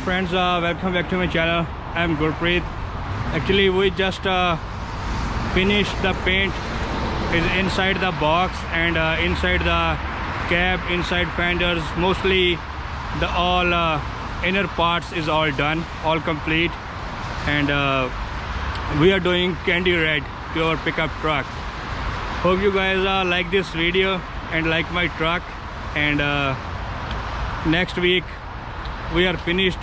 friends, welcome back to my channel. I'm Gurpreet. Actually we just finished the paint is inside the box and inside the cab, inside fenders, mostly the all inner parts is all done, all complete, and we are doing candy red to our pickup truck. Hope you guys like this video and like my truck, and next week we are finished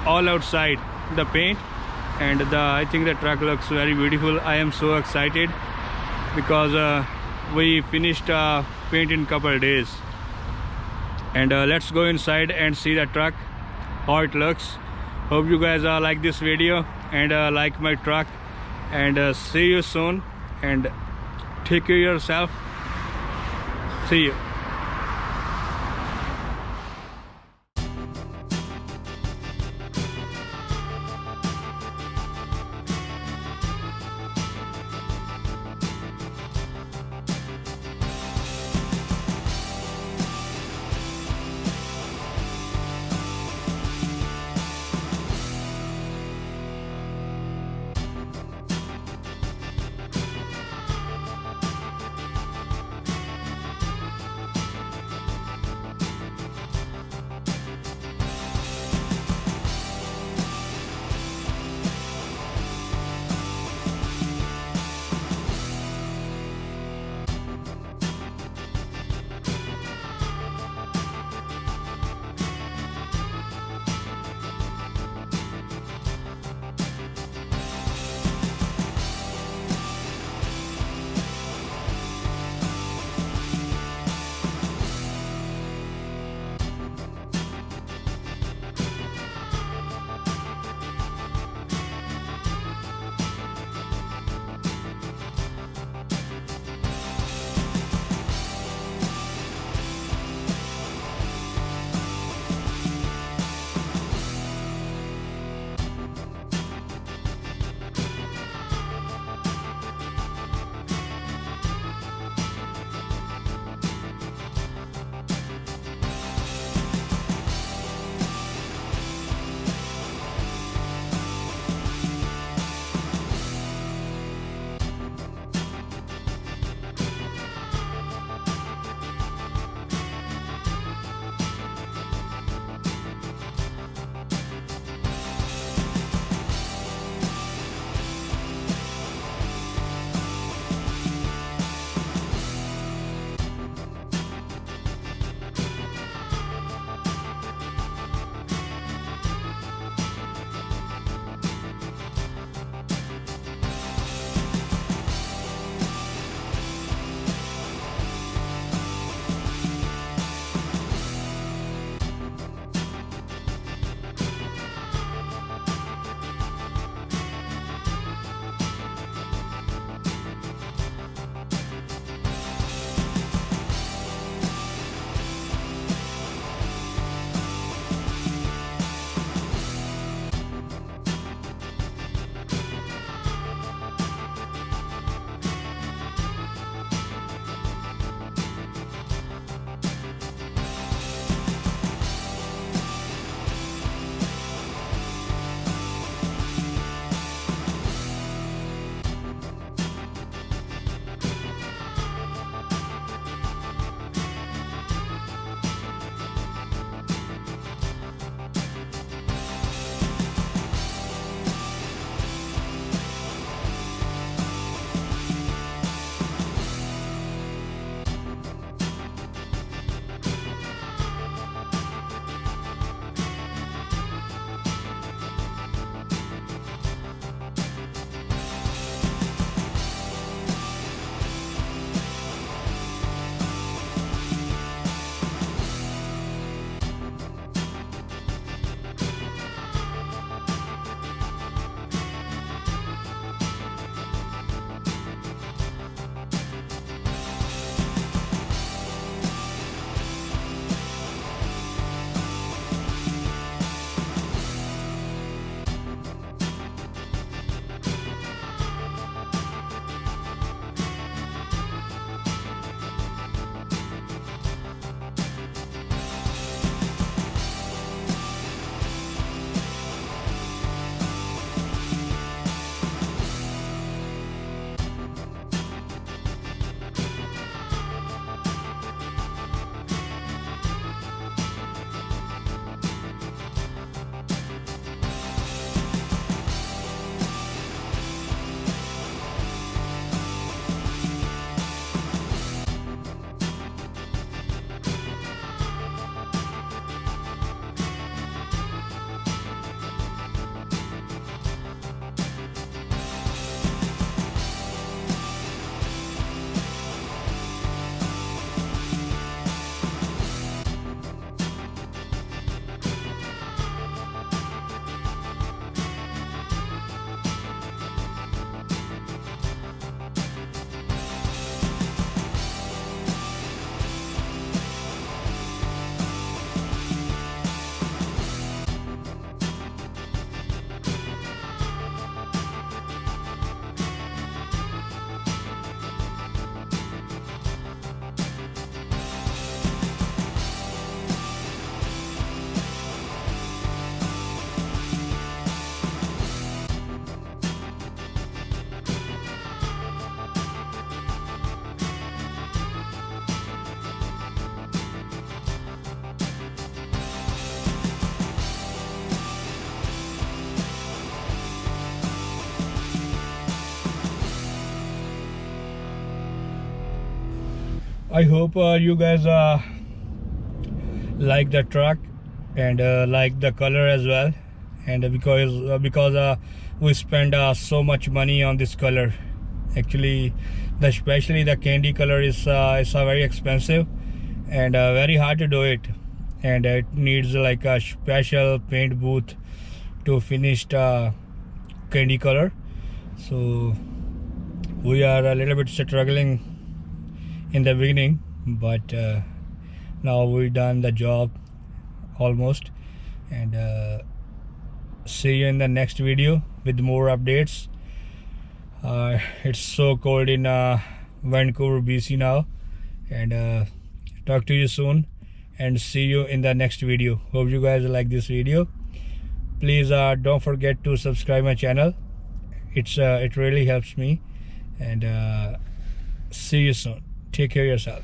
all outside the paint, and I think the truck looks very beautiful. I am so excited because we finished paint in couple days, and let's go inside and see the truck, how it looks. Hope you guys like this video and like my truck, and see you soon, and take care of yourself. See you. I hope you guys like the truck and like the color as well, and because we spend so much money on this color. Actually, especially the candy color is very expensive and very hard to do it, and it needs like a special paint booth to finish the candy color. So we are a little bit struggling in the beginning, but now we done the job almost, and see you in the next video with more updates. It's so cold in Vancouver, BC now, and talk to you soon and see you in the next video. Hope you guys like this video. Please don't forget to subscribe my channel. It really helps me, and see you soon. Take care of yourself.